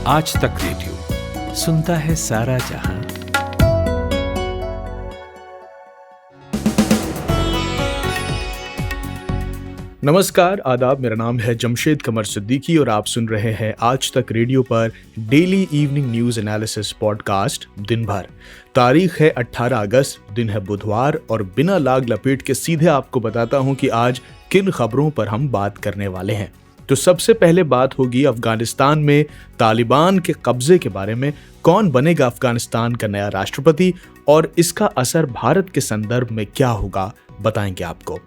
आज तक रेडियो सुनता है सारा जहां। नमस्कार, आदाब। मेरा नाम है जमशेद कमर सिद्दीकी और आप सुन रहे हैं आज तक रेडियो पर daily evening news analysis podcast दिन भर। तारीख है 18 अगस्त, दिन है बुधवार और बिना लाग लपेट के सीधे आपको बताता हूं कि आज किन खबरों पर हम बात करने वाले हैं। तो सबसे पहले बात होगी अफगानिस्तान में तालिबान के कब्जे के बारे में। कौन बनेगा अफगानिस्तान का नया राष्ट्रपति और इसका असर भारत के संदर्भ में क्या होगा, बताएंगे आपको।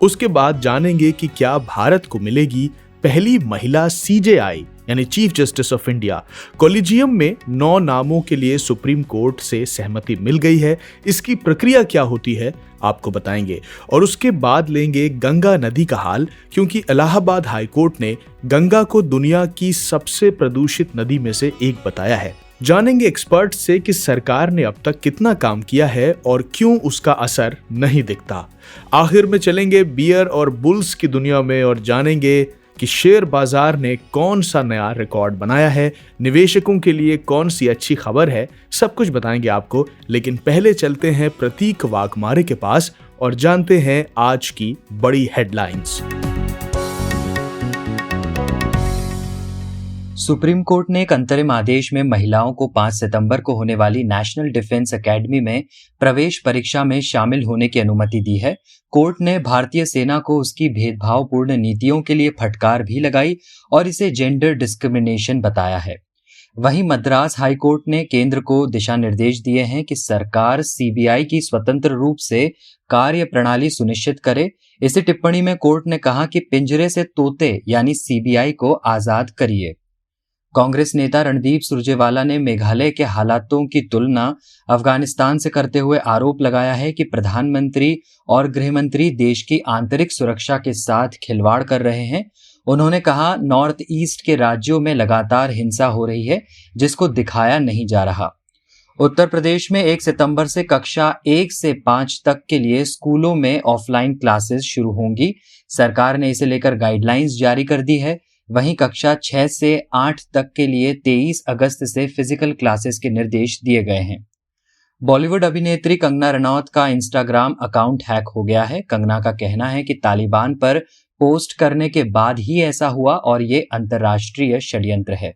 उसके बाद जानेंगे कि क्या भारत को मिलेगी पहली महिला सीजेआई यानी chief justice of India. Collegium में 9 नामों के लिए सुप्रीम कोर्ट से सहमति मिल गई है। इसकी प्रक्रिया क्या होती है आपको बताएंगे। और उसके बाद लेंगे गंगा नदी का हाल, क्योंकि इलाहाबाद हाई कोर्ट ने गंगा को दुनिया की सबसे प्रदूषित नदी में से एक बताया है। जानेंगे एक्सपर्ट से कि सरकार ने अब तक कितना काम किया है और क्यों उसका असर नहीं दिखता। आखिर में चलेंगे बियर और बुल्स की दुनिया में और जानेंगे कि शेयर बाजार ने कौन सा नया रिकॉर्ड बनाया है, निवेशकों के लिए कौन सी अच्छी खबर है। सब कुछ बताएंगे आपको, लेकिन पहले चलते हैं प्रतीक वाघमारे के पास और जानते हैं आज की बड़ी हेडलाइंस। सुप्रीम कोर्ट ने एक अंतरिम आदेश में महिलाओं को 5 सितंबर को होने वाली नेशनल डिफेंस एकेडमी में प्रवेश परीक्षा में शामिल होने की अनुमति दी है। कोर्ट ने भारतीय सेना को उसकी भेदभावपूर्ण नीतियों के लिए फटकार भी लगाई और इसे जेंडर डिस्क्रिमिनेशन बताया है। वहीं मद्रास हाई कोर्ट ने केंद्र को दिशा निर्देश दिए हैं कि सरकार सीबीआई की स्वतंत्र रूप से कार्य प्रणाली सुनिश्चित करे। इसी टिप्पणी में कोर्ट ने कहा कि पिंजरे से तोते यानी सीबीआई को आजाद करिए। कांग्रेस नेता रणदीप सुरजेवाला ने मेघालय के हालातों की तुलना अफगानिस्तान से करते हुए आरोप लगाया है कि प्रधानमंत्री और गृहमंत्री देश की आंतरिक सुरक्षा के साथ खिलवाड़ कर रहे हैं। उन्होंने कहा, नॉर्थ ईस्ट के राज्यों में लगातार हिंसा हो रही है जिसको दिखाया नहीं जा रहा। उत्तर प्रदेश में 1 सितंबर से कक्षा 1 से 5 तक के लिए स्कूलों में ऑफलाइन क्लासेस शुरू होंगी। सरकार ने इसे लेकर गाइडलाइंस जारी कर दी है। वहीं कक्षा 6 से 8 तक के लिए 23 अगस्त से फिजिकल क्लासेस के निर्देश दिए गए हैं। बॉलीवुड अभिनेत्री कंगना रनौत का इंस्टाग्राम अकाउंट हैक हो गया है। कंगना का कहना है कि तालिबान पर पोस्ट करने के बाद ही ऐसा हुआ और ये अंतर्राष्ट्रीय षड्यंत्र है।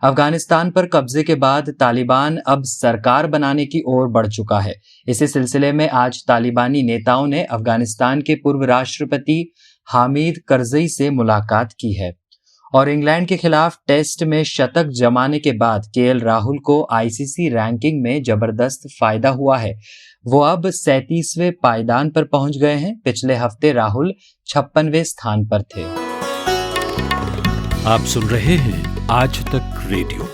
अफगानिस्तान पर कब्जे के बाद तालिबान अब सरकार बनाने की ओर बढ़ चुका है। इसी सिलसिले में आज तालिबानी नेताओं ने अफगानिस्तान के पूर्व राष्ट्रपति हामिद करजई से मुलाकात की है। और इंग्लैंड के खिलाफ टेस्ट में शतक जमाने के बाद केएल राहुल को आईसीसी रैंकिंग में जबरदस्त फायदा हुआ है। वो अब 37वें पायदान पर पहुंच गए हैं। पिछले हफ्ते राहुल 56वें स्थान पर थे। आप सुन रहे हैं आज तक रेडियो।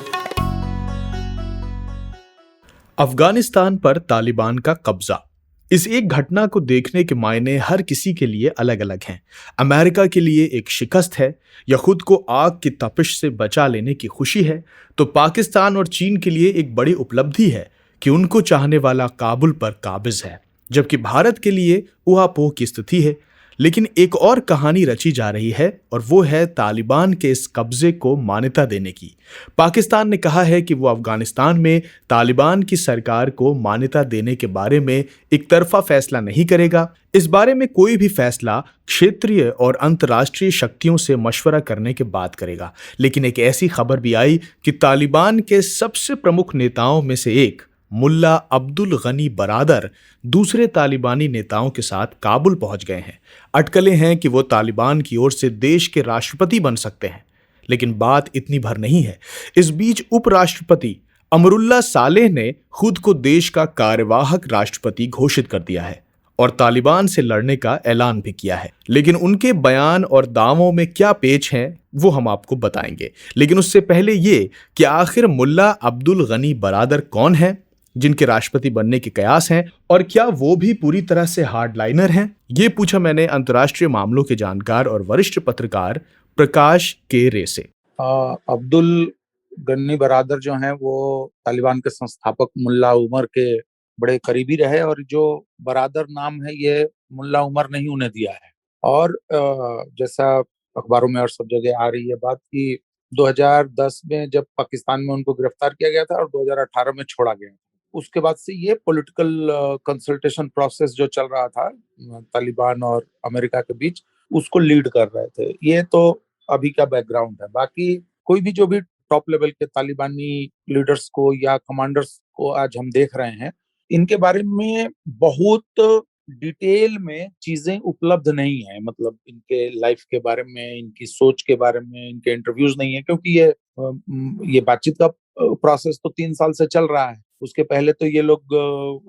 अफगानिस्तान पर तालिबान का कब्जा। इस एक घटना को देखने के मायने हर किसी के लिए अलग अलग हैं। अमेरिका के लिए एक शिकस्त है या खुद को आग की तपिश से बचा लेने की खुशी है, तो पाकिस्तान और चीन के लिए एक बड़ी उपलब्धि है कि उनको चाहने वाला काबुल पर काबिज है, जबकि भारत के लिए ऊहापोह की स्थिति है। लेकिन एक और कहानी रची जा रही है और वो है तालिबान के इस कब्जे को मान्यता देने की। पाकिस्तान ने कहा है कि वो अफगानिस्तान में तालिबान की सरकार को मान्यता देने के बारे में एक तरफा फैसला नहीं करेगा। इस बारे में कोई भी फैसला क्षेत्रीय और अंतर्राष्ट्रीय शक्तियों से मशवरा करने के बाद करेगा। लेकिन एक ऐसी खबर भी आई कि तालिबान के सबसे प्रमुख नेताओं में से एक मुल्ला अब्दुल गनी बरादर दूसरे तालिबानी नेताओं के साथ काबुल पहुंच गए हैं। अटकलें हैं कि वो तालिबान की ओर से देश के राष्ट्रपति बन सकते हैं, लेकिन बात इतनी भर नहीं है। इस बीच उपराष्ट्रपति अमरुल्ला सालेह ने खुद को देश का कार्यवाहक राष्ट्रपति घोषित कर दिया है और तालिबान से लड़ने का ऐलान भी किया है। लेकिन उनके बयान और दावों में क्या पेच हैं वो हम आपको बताएंगे। लेकिन उससे पहले ये कि आखिर मुल्ला अब्दुल गनी बरादर कौन है जिनके राष्ट्रपति बनने के कयास हैं, और क्या वो भी पूरी तरह से हार्डलाइनर हैं? ये पूछा मैंने अंतर्राष्ट्रीय मामलों के जानकार और वरिष्ठ पत्रकार प्रकाश के रे से। अब्दुल गनी बरादर जो हैं वो तालिबान के संस्थापक मुल्ला उमर के बड़े करीबी रहे, और जो बरादर नाम है ये मुल्ला उमर ने ही उन्हें दिया है। और जैसा अखबारों में और सब जगह आ रही है बात कि 2010 में जब पाकिस्तान में उनको गिरफ्तार किया गया था और 2018 में छोड़ा गया। उसके बाद से ये पॉलिटिकल कंसल्टेशन प्रोसेस जो चल रहा था तालिबान और अमेरिका के बीच, उसको लीड कर रहे थे। ये तो अभी का बैकग्राउंड है। बाकी कोई भी जो भी टॉप लेवल के तालिबानी लीडर्स को या कमांडर्स को आज हम देख रहे हैं, इनके बारे में बहुत डिटेल में चीजें उपलब्ध नहीं है। मतलब इनके लाइफ के बारे में, इनकी सोच के बारे में इनके इंटरव्यूज नहीं है, क्योंकि ये बातचीत का प्रोसेस तो 3 साल से चल रहा है। उसके पहले तो ये लोग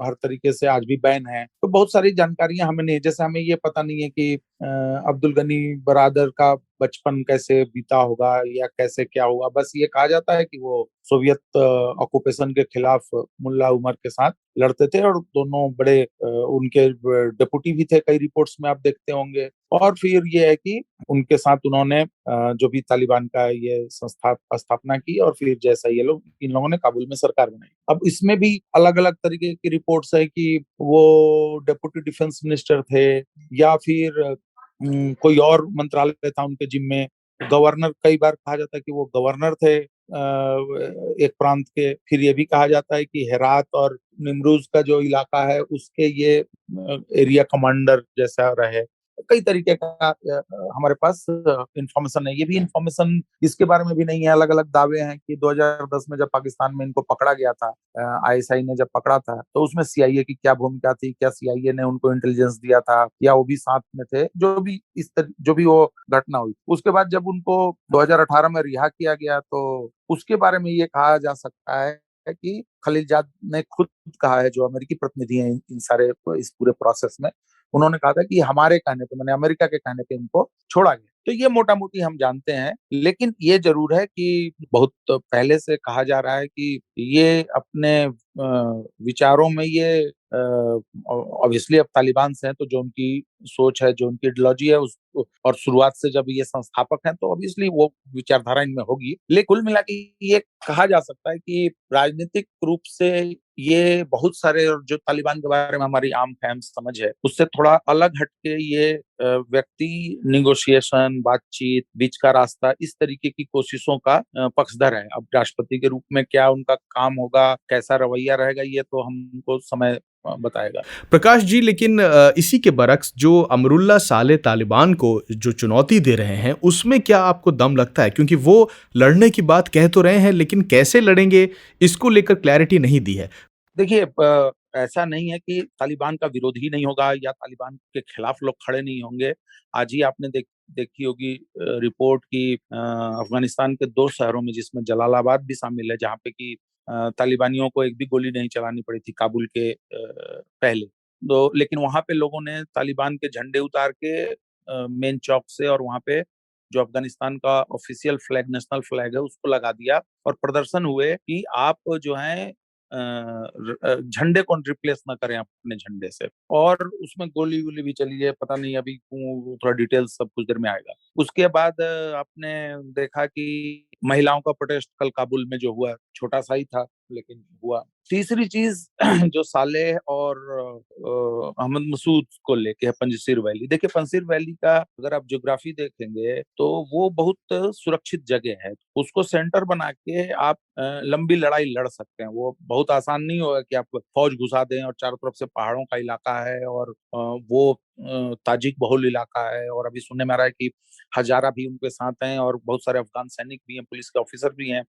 हर तरीके से आज भी बैन है। तो बहुत सारी जानकारियां हमें नहीं है। जैसे हमें ये पता नहीं है कि अब्दुल गनी बरादर का बचपन कैसे बीता होगा या कैसे क्या हुआ। बस ये कहा जाता है कि वो सोवियत ऑक्यूपेशन के खिलाफ मुल्ला उमर के साथ लड़ते थे और दोनों बड़े उनके डेपुटी भी थे, कई रिपोर्ट्स में आप देखते होंगे। और फिर ये है कि उनके साथ उन्होंने जो भी तालिबान का ये संस्था स्थापना की और फिर जैसा ये लोग इन लोगों ने काबुल में सरकार बनाई। अब इसमें भी अलग अलग तरीके की रिपोर्ट्स है कि वो डेप्यूटी डिफेंस मिनिस्टर थे या फिर कोई और मंत्रालय था उनके जिम्मे। गवर्नर, कई बार कहा जाता है कि वो गवर्नर थे एक प्रांत के। फिर ये भी कहा जाता है कि हेरात और निमरूज का जो इलाका है उसके ये एरिया कमांडर जैसा रहे। कई तरीके का हमारे पास इंफॉर्मेशन है। ये भी इंफॉर्मेशन इसके बारे में भी नहीं है। अलग अलग दावे हैं कि 2010 में जब पाकिस्तान में इनको पकड़ा गया था, आईएसआई ने जब पकड़ा था, तो उसमें सीआईए की क्या भूमिका थी, क्या सीआईए ने उनको इंटेलिजेंस दिया था या वो भी साथ में थे। जो भी वो घटना हुई, उसके बाद जब उनको 2018 में रिहा किया गया तो उसके बारे में ये कहा जा सकता है कि खलीलजाद ने खुद कहा है, जो अमेरिकी प्रतिनिधि हैं इन सारे इस पूरे प्रोसेस में, उन्होंने कहा था कि हमारे कहने पे, मैंने अमेरिका के कहने पे इनको छोड़ा गया। तो ये मोटा मोटी हम जानते हैं। लेकिन ये जरूर है कि बहुत पहले से कहा जा रहा है कि ये अपने विचारों में ये ऑब्वियसली अब तालिबान से हैं, तो जो उनकी सोच है, जो उनकी आइडियोलॉजी है, उस और शुरुआत से जब ये संस्थापक हैं तो ऑब्वियसली वो विचारधारा इनमें होगी। लेकिन कुल मिला के ये कहा जा सकता है कि राजनीतिक रूप से ये बहुत सारे, और जो तालिबान के बारे में हमारी आम फहम समझ है उससे थोड़ा अलग हटके ये व्यक्ति निगोशिएशन, बातचीत, बीच का रास्ता, इस तरीके की कोशिशों का पक्षधर है। अब राष्ट्रपति के रूप में क्या उनका काम होगा, कैसा रवैया रहेगा, ये तो हमको समय बताएगा। प्रकाश जी, लेकिन इसी के बरक्स जो अमरुल्ला साले तालिबान को जो चुनौती दे रहे हैं, उसमें क्या आपको दम लगता है? क्योंकि वो लड़ने की बात कह तो रहे हैं, लेकिन कैसे लड़ेंगे इसको लेकर क्लैरिटी नहीं दी है। देखिए, ऐसा नहीं है कि तालिबान का विरोध ही नहीं होगा या तालिबान के खिलाफ लोग खड़े नहीं होंगे। आज ही आपने देखी होगी रिपोर्ट की अफगानिस्तान के 2 शहरों में, जिसमें जलालाबाद भी शामिल है, जहाँ पे कि तालिबानियों को एक भी गोली नहीं चलानी पड़ी थी काबुल के पहले। तो लेकिन वहाँ पे लोगों ने तालिबान के झंडे उतार के मेन चौक से, और वहाँ पे जो अफगानिस्तान का ऑफिशियल फ्लैग, नेशनल फ्लैग है, उसको लगा दिया और प्रदर्शन हुए कि आप जो है झंडे को रिप्लेस ना करें अपने झंडे से। और उसमें गोली वोली भी चली है, पता नहीं, अभी थोड़ा डिटेल्स सब कुछ देर में आएगा। उसके बाद आपने देखा कि महिलाओं का प्रोटेस्ट कल काबुल में जो हुआ, छोटा सा ही था लेकिन हुआ। तीसरी चीज जो सालेह और अहमद मसूद को लेके है, पंजशीर वैली। देखिए, पंजशीर वैली का अगर आप ज्योग्राफी देखेंगे तो वो बहुत सुरक्षित जगह है। उसको सेंटर बना के आप लंबी लड़ाई लड़ सकते हैं। वो बहुत आसान नहीं होगा कि आप फौज घुसा दें, और चारों तरफ से पहाड़ों का इलाका है और वो ताजिक बहुल इलाका है, और अभी सुनने में आ रहा है कि हजारा भी उनके साथ हैं और बहुत सारे अफगान सैनिक भी हैं, पुलिस के ऑफिसर भी हैं।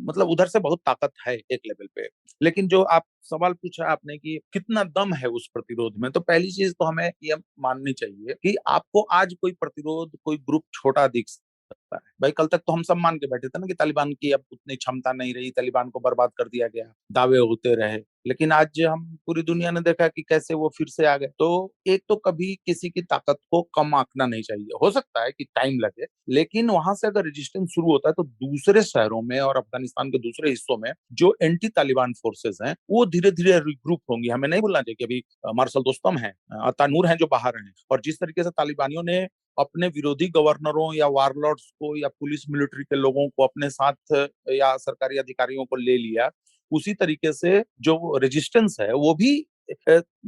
मतलब उधर से बहुत ताकत है एक लेवल पे। लेकिन जो आप सवाल पूछा आपने कि कितना दम है उस प्रतिरोध में, तो पहली चीज तो हमें ये माननी चाहिए कि आपको आज कोई प्रतिरोध, कोई ग्रुप छोटा दिख सकता है। भाई, कल तक तो हम सब मान के बैठे थे ना कि तालिबान की अब उतनी क्षमता नहीं रही, तालिबान को बर्बाद कर दिया गया, दावे होते रहे। लेकिन आज हम पूरी दुनिया ने देखा कि कैसे वो फिर से आ गए। तो एक तो कभी किसी की ताकत को कम आंकना नहीं चाहिए। हो सकता है कि टाइम लगे, लेकिन वहां से अगर रेजिस्टेंस शुरू होता है तो दूसरे शहरों में और अफगानिस्तान के दूसरे हिस्सों में जो एंटी तालिबान फोर्सेस हैं वो धीरे धीरे रिग्रुप होंगी। हमें नहीं भूलना चाहिए कि अभी मार्शल दोस्तम है, तानूर हैं जो बाहर हैं, और जिस तरीके से तालिबानियों ने अपने विरोधी गवर्नरों या वारलॉर्ड्स को या पुलिस मिलिट्री के लोगों को अपने साथ या सरकारी अधिकारियों को ले लिया, उसी तरीके से जो रेजिस्टेंस है वो भी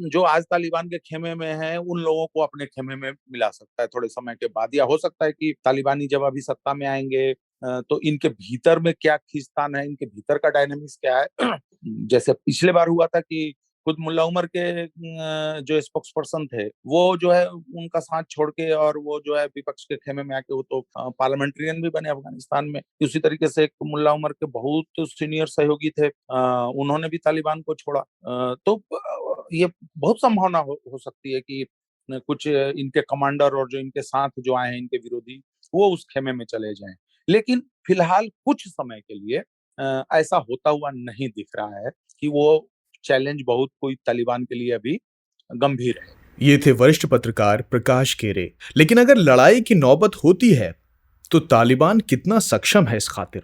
जो आज तालिबान के खेमे में है उन लोगों को अपने खेमे में मिला सकता है थोड़े समय के बाद। या हो सकता है कि तालिबानी जब अभी सत्ता में आएंगे तो इनके भीतर में क्या खींचतान है, इनके भीतर का डायनेमिक्स क्या है। जैसे पिछले बार हुआ था कि खुद मुल्ला उमर के जो स्पोक्स पर्सन थे वो जो है उनका साथ छोड़ के और वो जो है विपक्ष के खेमे में आके वो तो पार्लियामेंट्रियन भी बने अफगानिस्तान में। उसी तरीके से एक मुल्ला उमर के बहुत सीनियर सहयोगी थे, उन्होंने भी तालिबान को छोड़ा। तो ये बहुत संभावना हो सकती है कि कुछ इनके कमांडर और जो इनके साथ जो आए हैं इनके विरोधी वो उस खेमे में चले जाएं। लेकिन फिलहाल कुछ समय के लिए ऐसा होता हुआ नहीं दिख रहा है कि वो चैलेंज बहुत कोई तालिबान के लिए अभी गंभीर है। ये थे वरिष्ठ पत्रकार प्रकाश केरे। लेकिन अगर लड़ाई की नौबत होती है तो तालिबान कितना सक्षम है इस खातिर?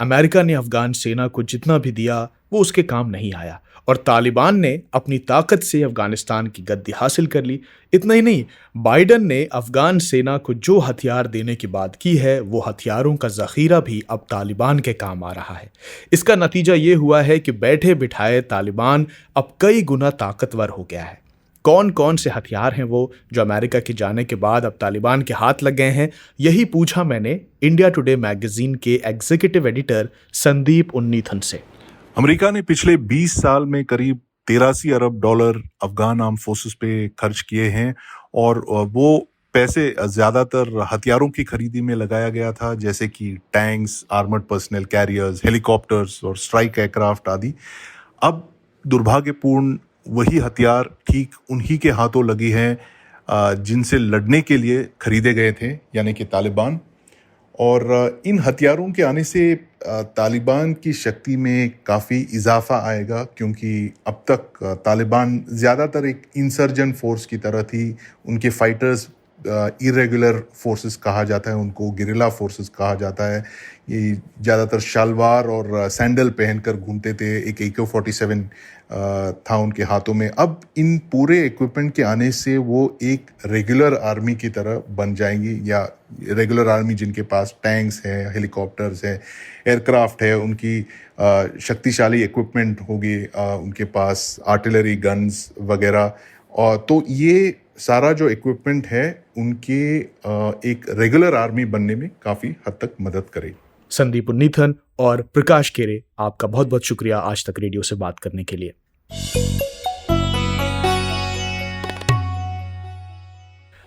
अमेरिका ने अफगान सेना को जितना भी दिया वो उसके काम नहीं आया और तालिबान ने अपनी ताकत से अफगानिस्तान की गद्दी हासिल कर ली। इतना ही नहीं, बाइडन ने अफगान सेना को जो हथियार देने की बात की है वो हथियारों का जखीरा भी अब तालिबान के काम आ रहा है। इसका नतीजा ये हुआ है कि बैठे बिठाए तालिबान अब कई गुना ताकतवर हो गया है। कौन कौन से हथियार हैं वो जो अमेरिका के जाने के बाद अब तालिबान के हाथ लग गए हैं, यही पूछा मैंने इंडिया टुडे मैगजीन के एग्जीक्यूटिव एडिटर संदीप उन्नीथन से। अमेरिका ने पिछले 20 साल में करीब 83 अरब डॉलर अफगान आर्म फोर्सेस पे खर्च किए हैं और वो पैसे ज्यादातर हथियारों की खरीदी में लगाया गया था, जैसे कि tanks, armoured personal carriers, helicopters और स्ट्राइक एयरक्राफ्ट आदि। अब दुर्भाग्यपूर्ण वही हथियार ठीक उन्हीं के हाथों लगी हैं जिनसे लड़ने के लिए खरीदे गए थे, यानी कि तालिबान। और इन हथियारों के आने से तालिबान की शक्ति में काफ़ी इजाफा आएगा, क्योंकि अब तक तालिबान ज़्यादातर एक इंसर्जेंट फोर्स की तरह थी। उनके फाइटर्स इरेगुलर फोर्सेस कहा जाता है, उनको गिरिला फोर्सेस कहा जाता है। ये ज़्यादातर शलवार और सैंडल पहनकर घूमते थे। एक AK-47 था उनके हाथों में। अब इन पूरे इक्विपमेंट के आने से वो एक रेगुलर आर्मी की तरह बन जाएंगी, या रेगुलर आर्मी जिनके पास टैंक्स हैं, हेलीकॉप्टर्स हैं, एयरक्राफ्ट है, उनकी शक्तिशाली इक्विपमेंट होगी, उनके पास आर्टिलरी गन्स वगैरह। और तो ये सारा जो इक्विपमेंट है उनके एक रेगुलर आर्मी बनने में काफ़ी हद तक मदद करेगी। संदीप उन्नीथन और प्रकाश केरे, आपका बहुत बहुत शुक्रिया आज तक रेडियो से बात करने के लिए।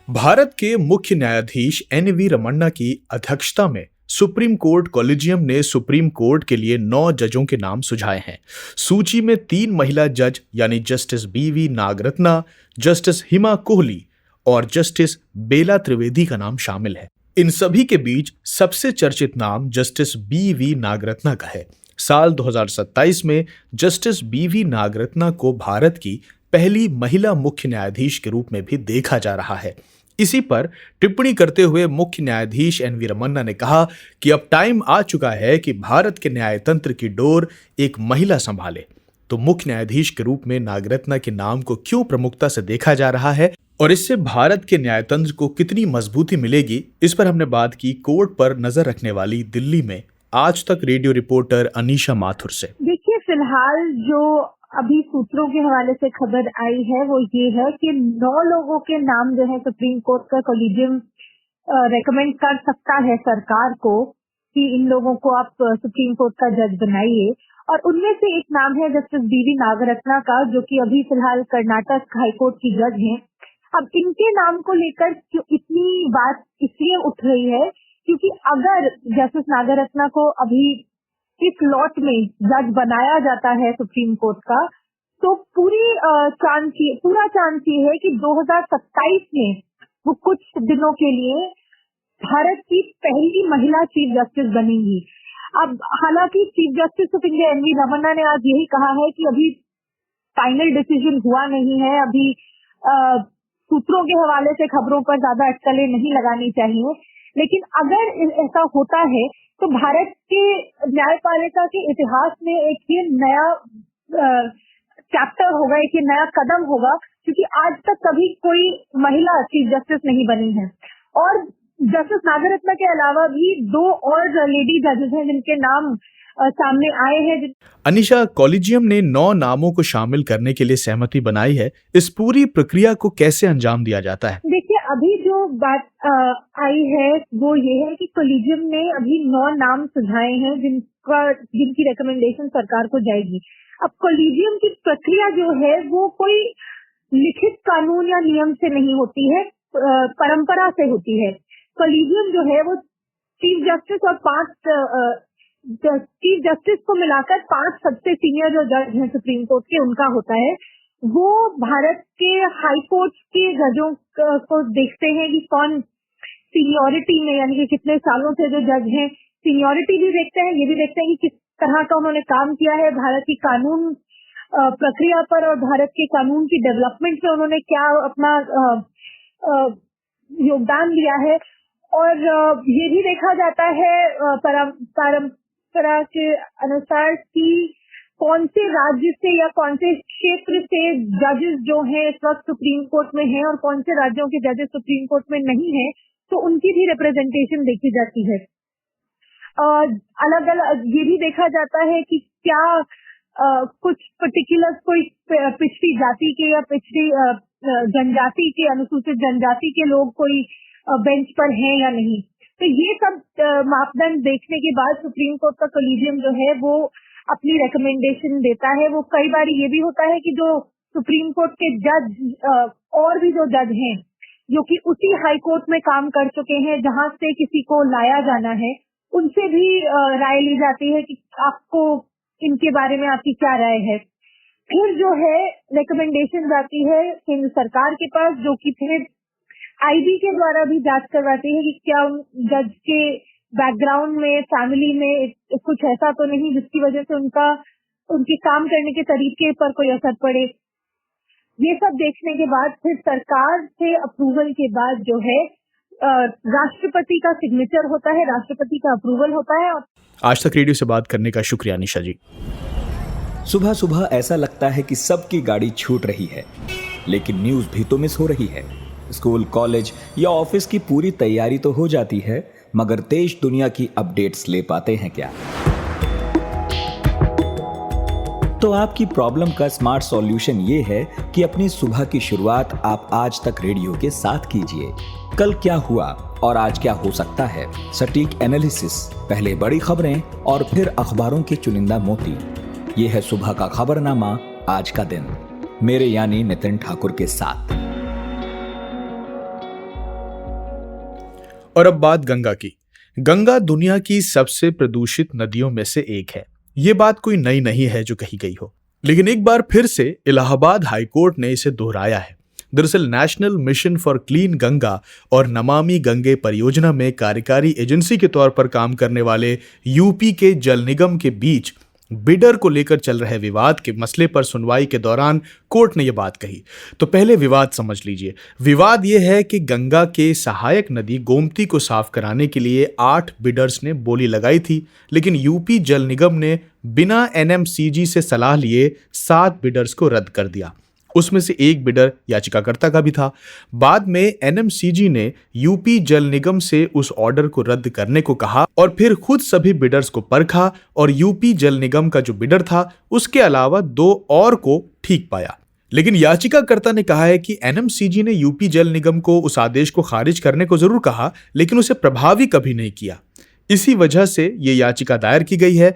भारत के मुख्य न्यायाधीश NV रमन्ना की अध्यक्षता में सुप्रीम कोर्ट कॉलेजियम ने सुप्रीम कोर्ट के लिए 9 जजों के नाम सुझाए हैं। सूची में 3 महिला जज यानी जस्टिस BV नागरत्ना, जस्टिस हिमा कोहली और जस्टिस बेला त्रिवेदी का नाम शामिल है। इन सभी के बीच सबसे चर्चित नाम जस्टिस BV नागरत्ना का है। साल 2027 में जस्टिस BV नागरत्ना को भारत की पहली महिला मुख्य न्यायाधीश के रूप में भी देखा जा रहा है। इसी पर टिप्पणी करते हुए मुख्य न्यायाधीश NV रमन्ना ने कहा कि अब टाइम आ चुका है कि भारत के न्यायतंत्र की डोर एक महिला संभाले। तो मुख्य न्यायाधीश के रूप में नागरत्ना के नाम को क्यों प्रमुखता से देखा जा रहा है और इससे भारत के न्यायतंत्र को कितनी मजबूती मिलेगी, इस पर हमने बात की कोर्ट पर नजर रखने वाली दिल्ली में आज तक रेडियो रिपोर्टर अनीशा माथुर से। देखिए, फिलहाल जो अभी सूत्रों के हवाले से खबर आई है वो ये है कि 9 लोगों के नाम जो है सुप्रीम कोर्ट का कॉलेजियम रेकमेंड कर सकता है सरकार को कि इन लोगों को आप सुप्रीम कोर्ट का जज बनाइए। और उनमें से एक नाम है जस्टिस BV नागरत्ना का, जो कि अभी फिलहाल कर्नाटक हाईकोर्ट की जज हैं। अब इनके नाम को लेकर इतनी बात इसलिए उठ रही है क्योंकि अगर जस्टिस नागरत्ना को अभी इस लॉट में जज बनाया जाता है सुप्रीम कोर्ट का, तो पूरा चांस ये है कि 2027 में वो कुछ दिनों के लिए भारत की पहली महिला चीफ जस्टिस बनेंगी। अब हालांकि chief justice of India NV Ramana ने आज यही कहा है कि अभी फाइनल डिसीजन हुआ नहीं है, अभी सूत्रों के हवाले से खबरों पर ज्यादा अटकलें नहीं लगानी चाहिए। लेकिन अगर ऐसा होता है तो भारत के न्यायपालिका के इतिहास में एक ये नया चैप्टर होगा, एक ये नया कदम होगा, क्योंकि आज तक कभी कोई महिला चीफ जस्टिस नहीं बनी है। और जस्टिस नागरत्ना के अलावा भी 2 और लेडी जजेस हैं जिनके नाम सामने आए हैं। अनीशा, कॉलेजियम ने 9 नामों को शामिल करने के लिए सहमति बनाई है। इस पूरी प्रक्रिया को कैसे अंजाम दिया जाता है? देखिए, अभी जो बात आई है वो ये है कि कोलिजियम ने अभी 9 नाम सुझाए हैं जिनकी रिकमेंडेशन सरकार को जाएगी। अब कोलिजियम की प्रक्रिया जो है वो कोई लिखित कानून या नियम से नहीं होती है, परंपरा से होती है। कोलिजियम जो है वो चीफ जस्टिस और 5 चीफ जस्टिस को मिलाकर 5 सबसे सीनियर जो जज हैं सुप्रीम कोर्ट के, उनका होता है। वो भारत के हाई कोर्ट के जजों को देखते हैं कि कौन सीनियरिटी में, यानी कि कितने सालों से जो जज हैं, सीनियरिटी भी देखते हैं, ये भी देखते हैं कि किस तरह का उन्होंने काम किया है भारत की कानून प्रक्रिया पर और भारत के कानून की डेवलपमेंट में उन्होंने क्या अपना योगदान दिया है। और ये भी देखा जाता है परंपरा के अनुसार कि कौन से राज्य से या कौन से क्षेत्र से जजेस जो हैं इस वक्त सुप्रीम कोर्ट में हैं और कौन से राज्यों के जजेस सुप्रीम कोर्ट में नहीं हैं, तो उनकी भी रिप्रेजेंटेशन देखी जाती है। अलग अलग ये भी देखा जाता है कि क्या कुछ पर्टिकुलर कोई पिछड़ी जाति के या पिछड़ी जनजाति के, अनुसूचित जनजाति के लोग कोई बेंच पर हैं या नहीं। तो ये सब मापदंड देखने के बाद सुप्रीम कोर्ट का कोलिजियम जो है वो अपनी रिकमेंडेशन देता है। वो कई बार ये भी होता है कि जो सुप्रीम कोर्ट के जज और भी जो जज हैं जो कि उसी हाई कोर्ट में काम कर चुके हैं जहां से किसी को लाया जाना है, उनसे भी राय ली जाती है कि आपको इनके बारे में आपकी क्या राय है। फिर जो है रिकमेंडेशन जाती है केंद्र सरकार के पास, जो कि फिर आईबी के द्वारा भी जांच करवाती है कि क्या उन जज के बैकग्राउंड में, फैमिली में कुछ ऐसा तो नहीं जिसकी वजह से उनके काम करने के तरीके पर कोई असर पड़े। ये सब देखने के बाद फिर सरकार से अप्रूवल के बाद जो है राष्ट्रपति का सिग्नेचर होता है, राष्ट्रपति का अप्रूवल होता है। आज तक रेडियो से बात करने का शुक्रिया निशा जी। सुबह सुबह ऐसा लगता है कि सबकी गाड़ी छूट रही है, लेकिन न्यूज़ भी तो मिस हो रही है। स्कूल, कॉलेज या ऑफिस की पूरी तैयारी तो हो जाती है, मगर देश दुनिया की अपडेट्स ले पाते हैं क्या? तो आपकी प्रॉब्लम का स्मार्ट सॉल्यूशन ये है कि अपनी सुबह की शुरुआत आप आज तक रेडियो के साथ कीजिए। कल क्या हुआ और आज क्या हो सकता है, सटीक एनालिसिस, पहले बड़ी खबरें और फिर अखबारों के चुनिंदा मोती। ये है सुबह का खबरनामा, आज का दिन, मेरे यानी नितिन ठाकुर के साथ। और अब बात गंगा की। गंगा दुनिया की सबसे प्रदूषित नदियों में से एक है। ये बात कोई नई नहीं है जो कही गई हो, लेकिन एक बार फिर से इलाहाबाद हाईकोर्ट ने इसे दोहराया है। दरअसल national mission for clean Ganga और नमामि गंगे परियोजना में कार्यकारी एजेंसी के तौर पर काम करने वाले यूपी के जल निगम के बीच बिडर को लेकर चल रहे विवाद के मसले पर सुनवाई के दौरान कोर्ट ने यह बात कही। तो पहले विवाद समझ लीजिए। विवाद यह है कि गंगा के सहायक नदी गोमती को साफ कराने के लिए 8 बिडर्स ने बोली लगाई थी, लेकिन यूपी जल निगम ने बिना एनएमसीजी से सलाह लिए 7 बिडर्स को रद्द कर दिया। उसमें से एक बिडर याचिकाकर्ता का भी था। बाद में एनएमसीजी ने यूपी जल निगम से उस ऑर्डर को रद्द करने को कहा और फिर खुद सभी बिडर्स को परखा और यूपी जल निगम का जो बिडर था उसके अलावा 2 और को ठीक पाया। लेकिन याचिकाकर्ता ने कहा है कि एनएमसीजी ने यूपी जल निगम को उस आदेश को खारिज करने को जरूर कहा, लेकिन उसे प्रभावी कभी नहीं किया। इसी वजह से ये याचिका दायर की गई है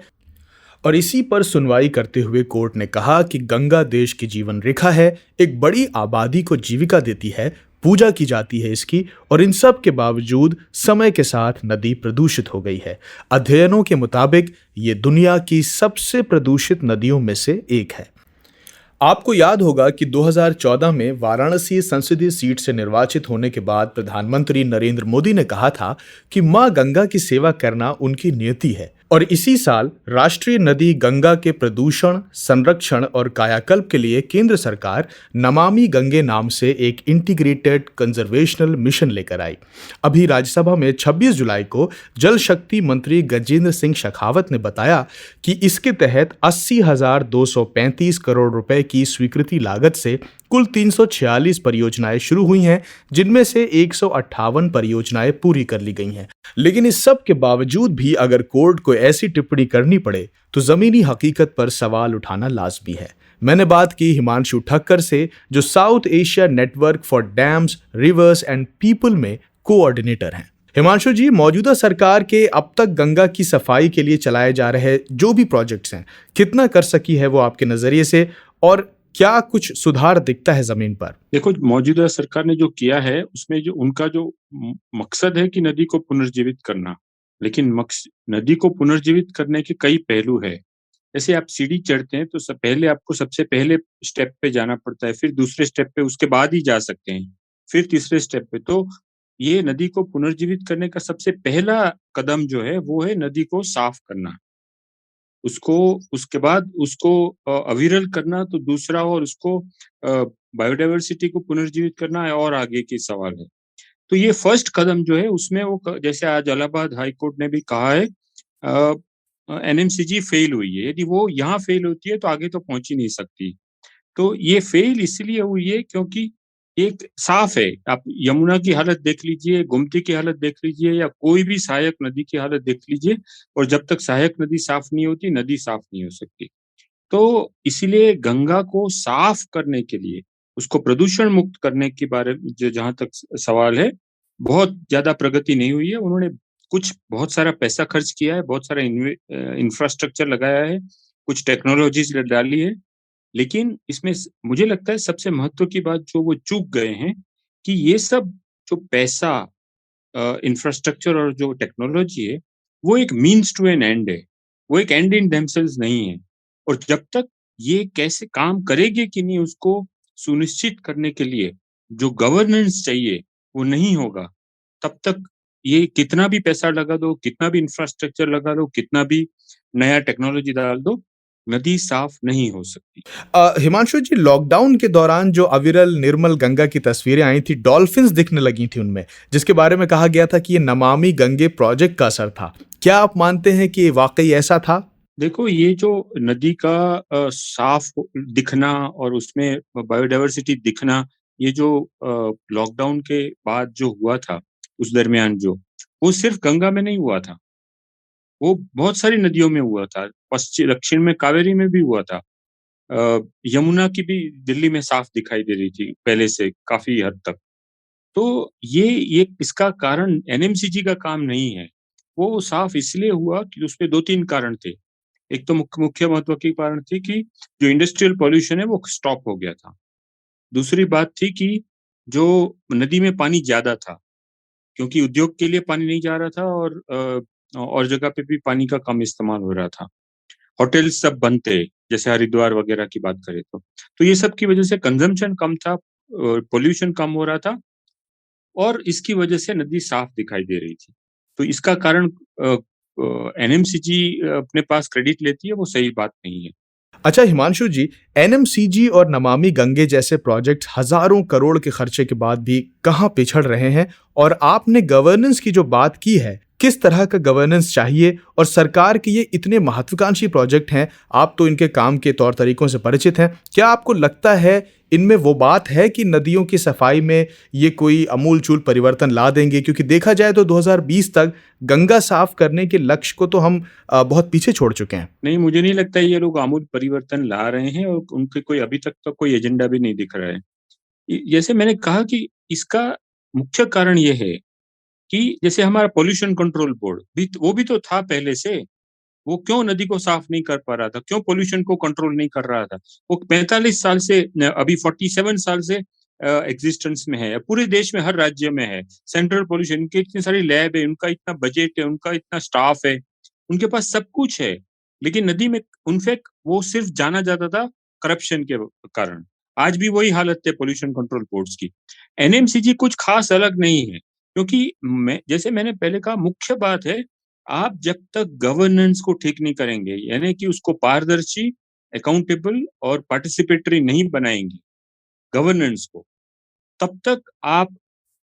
और इसी पर सुनवाई करते हुए कोर्ट ने कहा कि गंगा देश की जीवन रेखा है, एक बड़ी आबादी को जीविका देती है, पूजा की जाती है इसकी, और इन सब के बावजूद समय के साथ नदी प्रदूषित हो गई है। अध्ययनों के मुताबिक ये दुनिया की सबसे प्रदूषित नदियों में से एक है। आपको याद होगा कि 2014 में वाराणसी संसदीय सीट से निर्वाचित होने के बाद प्रधानमंत्री नरेंद्र मोदी ने कहा था कि मां गंगा की सेवा करना उनकी नियति है, और इसी साल राष्ट्रीय नदी गंगा के प्रदूषण, संरक्षण और कायाकल्प के लिए केंद्र सरकार नमामि गंगे नाम से एक इंटीग्रेटेड कंजर्वेशनल मिशन लेकर आई। अभी राज्यसभा में 26 जुलाई को जल शक्ति मंत्री गजेंद्र सिंह शेखावत ने बताया कि इसके तहत 80,235 करोड़ रुपए की स्वीकृति लागत से कुल 346 परियोजनाएं शुरू हुई हैं, जिनमें से 158 परियोजनाएं पूरी कर ली गई हैं। लेकिन इस सब के बावजूद भी अगर कोर्ट को ऐसी टिप्पणी करनी पड़े तो जमीनी हकीकत पर सवाल उठाना लाजमी है। मैंने बात की हिमांशु ठक्कर से, जो south Asia network for dams, reverse and people में कोऑर्डिनेटर हैं। हिमांशु जी, मौजूदा सरकार के अब तक गंगा की सफाई के लिए चलाए जा रहे जो भी प्रोजेक्ट्स हैं, कितना कर सकी है वो आपके नजरिए से, और क्या कुछ सुधार दिखता है जमीन पर? देखो, मौजूदा सरकार ने जो किया है उसमें जो उनका जो मकसद है कि नदी को पुनर्जीवित करना, लेकिन नदी को पुनर्जीवित करने के कई पहलू है। जैसे आप सीढ़ी चढ़ते हैं तो पहले आपको सबसे पहले स्टेप पे जाना पड़ता है, फिर दूसरे स्टेप पे उसके बाद ही जा सकते हैं, फिर तीसरे स्टेप पे। तो ये नदी को पुनर्जीवित करने का सबसे पहला कदम जो है वो है नदी को साफ करना। उसको उसके बाद उसको अविरल करना तो दूसरा, और उसको बायोडायवर्सिटी को पुनर्जीवित करना है और आगे की सवाल है। तो ये फर्स्ट कदम जो है उसमें वो जैसे आज इलाहाबाद हाई कोर्ट ने भी कहा है, एनएमसीजी फेल हुई है। यदि वो यहाँ फेल होती है तो आगे तो पहुंच ही नहीं सकती। तो ये फेल इसलिए हुई है क्योंकि एक साफ है, आप यमुना की हालत देख लीजिए, गोमती की हालत देख लीजिए, या कोई भी सहायक नदी की हालत देख लीजिए, और जब तक सहायक नदी साफ नहीं होती, नदी साफ नहीं हो सकती। तो इसीलिए गंगा को साफ करने के लिए, उसको प्रदूषण मुक्त करने के बारे में जो जहाँ तक सवाल है, बहुत ज्यादा प्रगति नहीं हुई है। उन्होंने कुछ बहुत सारा पैसा खर्च किया है, बहुत सारा इंफ्रास्ट्रक्चर लगाया है, कुछ टेक्नोलॉजीज डाली है, लेकिन इसमें मुझे लगता है सबसे महत्व की बात जो वो चूक गए हैं कि ये सब जो पैसा, इंफ्रास्ट्रक्चर और जो टेक्नोलॉजी है, वो एक मीन्स टू एन एंड है, वो एक एंड इन देमसेल्व्स नहीं है। और जब तक ये कैसे काम करेगी कि नहीं, उसको सुनिश्चित करने के लिए जो गवर्नेंस चाहिए वो नहीं होगा, तब तक ये कितना भी पैसा लगा दो, कितना भी इंफ्रास्ट्रक्चर लगा दो, कितना भी नया टेक्नोलॉजी डाल दो, नदी साफ नहीं हो सकती। हिमांशु जी, लॉकडाउन के दौरान जो अविरल निर्मल गंगा की तस्वीरें आई थी, डॉल्फिन्स दिखने लगी थी उनमें, जिसके बारे में कहा गया था कि ये नमामि गंगे प्रोजेक्ट का असर था। क्या आप मानते हैं कि ये वाकई ऐसा था? देखो, ये जो नदी का साफ दिखना और उसमें बायोडायवर्सिटी दिखना, ये जो लॉकडाउन के बाद जो हुआ था उस दरमियान, जो वो सिर्फ गंगा में नहीं हुआ था, वो बहुत सारी नदियों में हुआ था। पश्चिम दक्षिण में कावेरी में भी हुआ था। यमुना की भी दिल्ली में साफ दिखाई दे रही थी पहले से काफी हद तक। तो ये इसका कारण एनएमसीजी का काम नहीं है। वो साफ इसलिए हुआ कि उसपे 2-3 कारण थे। एक तो मुख्य महत्व की कारण थी कि जो इंडस्ट्रियल पॉल्यूशन है वो स्टॉप हो गया था। दूसरी बात थी कि जो नदी में पानी ज्यादा था, क्योंकि उद्योग के लिए पानी नहीं जा रहा था, और जगह पे भी पानी का कम इस्तेमाल हो रहा था। होटल्स सब बंद थे, जैसे हरिद्वार वगैरह की बात करें तो ये सब की वजह से कंजम्पशन कम था, पोल्यूशन कम हो रहा था, और इसकी वजह से नदी साफ दिखाई दे रही थी। तो इसका कारण एनएमसीजी अपने पास क्रेडिट लेती है, वो सही बात नहीं है। अच्छा हिमांशु जी, एनएमसीजी और नमामि गंगे जैसे प्रोजेक्ट हजारों करोड़ के खर्चे के बाद भी कहां पिछड़ रहे हैं, और आपने गवर्नेंस की जो बात की है, किस तरह का गवर्नेंस चाहिए, और सरकार के ये इतने महत्वाकांक्षी प्रोजेक्ट हैं, आप तो इनके काम के तौर तरीकों से परिचित हैं, क्या आपको लगता है इनमें वो बात है कि नदियों की सफाई में ये कोई अमूलचूल परिवर्तन ला देंगे? क्योंकि देखा जाए तो 2020 तक गंगा साफ करने के लक्ष्य को तो हम बहुत पीछे छोड़ चुके हैं। नहीं, मुझे नहीं लगता ये लोग आमूल परिवर्तन ला रहे हैं, और उनके कोई अभी तक तो कोई एजेंडा भी नहीं दिख रहा है। जैसे मैंने कहा कि इसका मुख्य कारण ये है कि जैसे हमारा पॉल्यूशन कंट्रोल बोर्ड भी, वो भी तो था पहले से। वो क्यों नदी को साफ नहीं कर पा रहा था? क्यों पॉल्यूशन को कंट्रोल नहीं कर रहा था? वो 45 साल से, अभी 47 साल से एग्जिस्टेंस में है, पूरे देश में हर राज्य में है। सेंट्रल पॉल्यूशन, इनकी इतनी सारी लैब है, उनका इतना बजट है, उनका इतना स्टाफ है, उनके पास सब कुछ है, लेकिन नदी में उनफैक्ट वो सिर्फ जाना जाता था करप्शन के कारण। आज भी वही हालत है पॉल्यूशन कंट्रोल बोर्ड्स की। एनएमसीजी कुछ खास अलग नहीं है, क्योंकि जैसे मैंने पहले कहा, मुख्य बात है, आप जब तक गवर्नेंस को ठीक नहीं करेंगे, यानी कि उसको पारदर्शी, अकाउंटेबल और पार्टिसिपेटरी नहीं बनाएंगे गवर्नेंस को, तब तक आप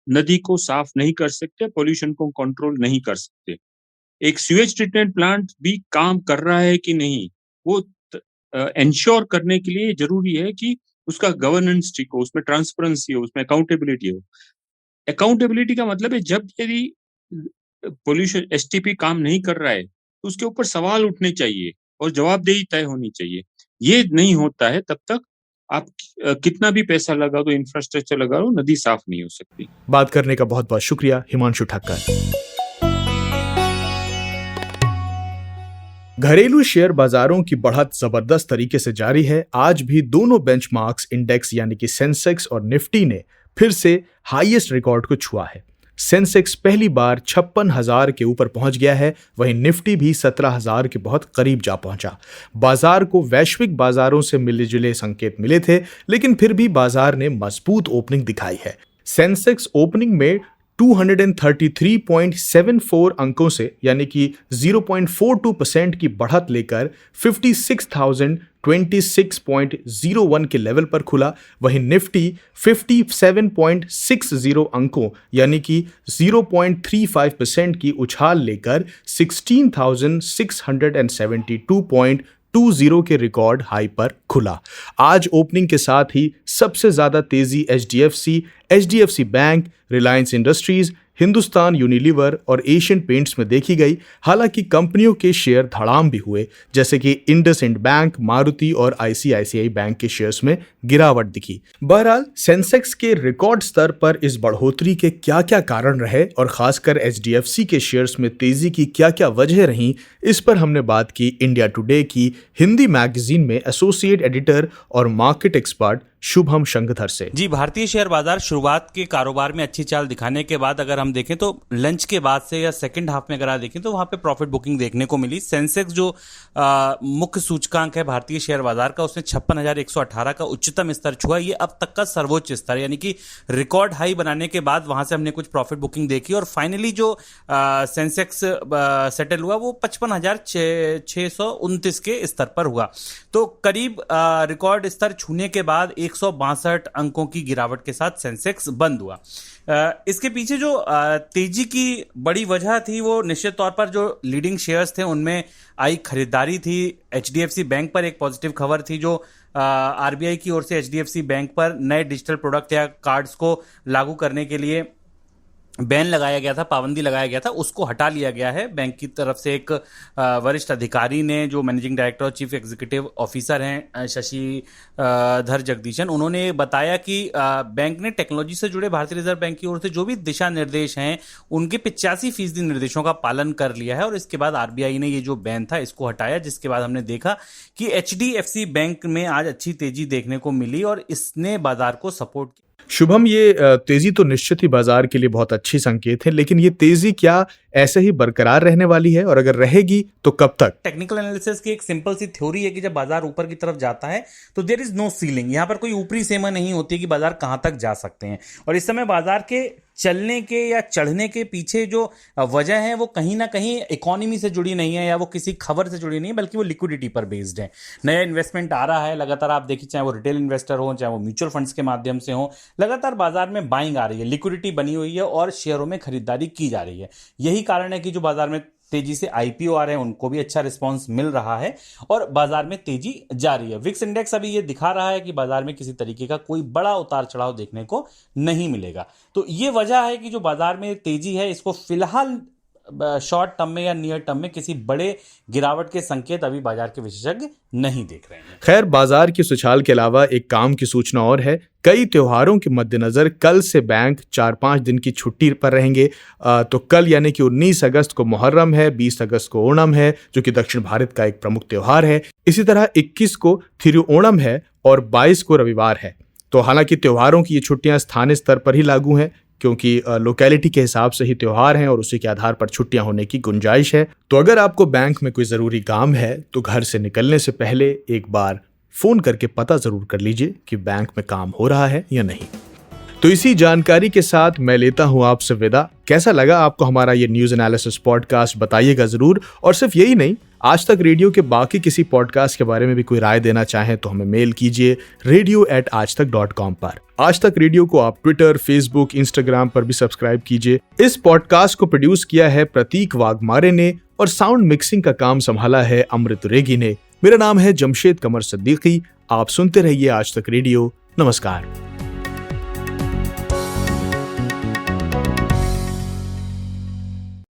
नदी को साफ नहीं कर सकते, पॉल्यूशन को कंट्रोल नहीं कर सकते। एक सीवेज ट्रीटमेंट प्लांट भी काम कर रहा है कि नहीं, वो एंश्योर करने के लिए जरूरी है कि उसका गवर्नेंस ठीक हो, उसमें ट्रांसपेरेंसी हो, उसमें अकाउंटेबिलिटी हो। अकाउंटेबिलिटी का मतलब है, जब यदि पोल्यूशन एसटीपी काम नहीं कर रहा है तो उसके ऊपर सवाल उठने चाहिए और जवाबदेही तय होनी चाहिए। ये नहीं होता है तब तक आप कितना भी पैसा लगा दो, इंफ्रास्ट्रक्चर लगा दो, नदी साफ नहीं हो सकती। बात करने का बहुत बहुत शुक्रिया हिमांशु ठक्कर। घरेलू शेयर बाजारों की बढ़त जबरदस्त तरीके से जारी है। आज भी दोनों बेंचमार्क्स इंडेक्स यानी कि सेंसेक्स और निफ्टी ने फिर से हाईएस्ट रिकॉर्ड को छुआ है। सेंसेक्स पहली बार 56,000 के ऊपर पहुंच गया है, वहीं निफ्टी भी 17,000 के बहुत करीब जा पहुंचा। बाजार को वैश्विक बाजारों से मिले जुले संकेत मिले थे, लेकिन फिर भी बाजार ने मजबूत ओपनिंग दिखाई है। सेंसेक्स ओपनिंग में 233.74 अंकों से यानी कि 0.42% की बढ़त लेकर 56,026.01 के लेवल पर खुला। वहीं निफ्टी 57.60 अंकों यानी कि 0.35% की उछाल लेकर 16,672.20 के रिकॉर्ड हाई पर खुला। आज ओपनिंग के साथ ही सबसे ज्यादा तेजी HDFC bank, Reliance industries, Hindustan Unilever और एशियन पेंट्स में देखी गई। हालांकि कंपनियों के शेयर धड़ाम भी हुए, जैसे कि इंडसइंड बैंक, मारुति और आईसीआईसीआई बैंक के शेयर्स में गिरावट दिखी। बहरहाल सेंसेक्स के रिकॉर्ड स्तर पर इस बढ़ोतरी के क्या क्या कारण रहे और खासकर एचडीएफसी के शेयर्स में तेजी की क्या क्या वजह रहीं, इस पर हमने बात की इंडिया टुडे की हिंदी मैगजीन में एसोसिएट एडिटर और मार्केट एक्सपर्ट शुभम शंकधर से। जी, भारतीय शेयर बाजार शुरुआत के कारोबार में अच्छी चाल दिखाने के बाद अगर हम देखें तो लंच के बाद से या सेकंड हाफ में अगर आप देखें तो वहां पे प्रॉफिट बुकिंग देखने को मिली। सेंसेक्स जो मुख्य सूचकांक है भारतीय शेयर बाजार का, उसने 56,118 का उच्चतम स्तर छुआ। ये अब तक का सर्वोच्च स्तर, यानी कि रिकॉर्ड हाई बनाने के बाद वहां से हमने कुछ प्रॉफिट बुकिंग देखी और फाइनली जो सेंसेक्स सेटल हुआ वो 55,629 के स्तर पर हुआ। तो करीब रिकॉर्ड स्तर छूने के बाद 162 अंकों की गिरावट के साथ सेंसेक्स बंद हुआ। इसके पीछे जो तेजी की बड़ी वजह थी वो निश्चित तौर पर जो लीडिंग शेयर्स थे उनमें आई खरीदारी थी। एचडीएफसी बैंक पर एक पॉजिटिव खबर थी जो आरबीआई की ओर से एचडीएफसी बैंक पर नए डिजिटल प्रोडक्ट या कार्ड्स को लागू करने के लिए बैन लगाया गया था, पाबंदी लगाया गया था, उसको हटा लिया गया है। बैंक की तरफ से एक वरिष्ठ अधिकारी ने, जो मैनेजिंग डायरेक्टर और चीफ एग्जीक्यूटिव ऑफिसर हैं शशिधर जगदीशन, उन्होंने बताया कि बैंक ने टेक्नोलॉजी से जुड़े भारतीय रिजर्व बैंक की ओर से जो भी दिशा निर्देश हैं उनके 85% निर्देशों का पालन कर लिया है और इसके बाद आरबीआई ने ये जो बैन था इसको हटाया, जिसके बाद हमने देखा कि एचडीएफसी बैंक में आज अच्छी तेजी देखने को मिली और इसने बाजार को सपोर्ट किया। शुभम, ये तेजी तो निश्चित ही बाजार के लिए बहुत अच्छी संकेत है, लेकिन ये तेजी क्या ऐसे ही बरकरार रहने वाली है और अगर रहेगी तो कब तक? टेक्निकल एनालिसिस की एक सिंपल सी थ्योरी है कि जब बाजार ऊपर की तरफ जाता है तो देयर इज नो सीलिंग। यहां पर कोई ऊपरी सीमा नहीं होती कि बाजार कहां तक जा सकते हैं। और इस समय बाजार के चलने के या चढ़ने के पीछे जो वजह है वो कहीं ना कहीं इकोनॉमी से जुड़ी नहीं है या वो किसी खबर से जुड़ी नहीं है, बल्कि वो लिक्विडिटी पर बेस्ड है। नया इन्वेस्टमेंट आ रहा है लगातार, आप देखिए चाहे वो रिटेल इन्वेस्टर हो, चाहे वो म्यूचुअल फंड्स के माध्यम से हो, लगातार बाजार में बाइंग आ रही है, लिक्विडिटी बनी हुई है और शेयरों में खरीदारी की जा रही है। यही कारण है कि जो बाजार में तेजी से आईपीओ आ रहे हैं उनको भी अच्छा रिस्पांस मिल रहा है और बाजार में तेजी जारी है। विक्स इंडेक्स अभी ये दिखा रहा है कि बाजार में किसी तरीके का कोई बड़ा उतार चढ़ाव देखने को नहीं मिलेगा। तो ये वजह है कि जो बाजार में तेजी है इसको फिलहाल शॉर्ट टर्म में या नियर टर्म में किसी बड़े गिरावट के संकेत अभी बाजार के विशेषज्ञ नहीं देख रहे हैं। खैर, बाजार की सुछाल के अलावा एक काम की सूचना और है। कई त्योहारों के मद्देनजर कल से बैंक 4-5 दिन की छुट्टी पर रहेंगे। तो कल यानी कि 19 अगस्त को मुहर्रम है, 20 अगस्त को ओणम है जो कि दक्षिण भारत का एक प्रमुख त्योहार है। इसी तरह 21 को थिरुओणम है और 22 को रविवार है। तो हालांकि त्योहारों की ये छुट्टियां स्थानीय स्तर पर ही लागू हैं क्योंकि लोकेलिटी के हिसाब से ही त्योहार हैं और उसी के आधार पर छुट्टियां होने की गुंजाइश है। तो अगर आपको बैंक में कोई ज़रूरी काम है तो घर से निकलने से पहले एक बार फ़ोन करके पता ज़रूर कर लीजिए कि बैंक में काम हो रहा है या नहीं। तो इसी जानकारी के साथ मैं लेता हूं आपसे विदा। कैसा लगा आपको हमारा ये न्यूज़ एनालिसिस पॉडकास्ट, बताइएगा ज़रूर। और सिर्फ यही नहीं, आज तक रेडियो के बाकी किसी पॉडकास्ट के बारे में भी कोई राय देना चाहें तो हमें मेल कीजिए radio@aajtak.com पर। आज तक रेडियो को आप ट्विटर, फेसबुक, इंस्टाग्राम पर भी सब्सक्राइब कीजिए। इस पॉडकास्ट को प्रोड्यूस किया है प्रतीक वाघमारे ने और साउंड मिक्सिंग का काम संभाला है अमृत रेगी ने। मेरा नाम है जमशेद कमर सिद्दीकी। आप सुनते रहिए आज तक रेडियो। नमस्कार।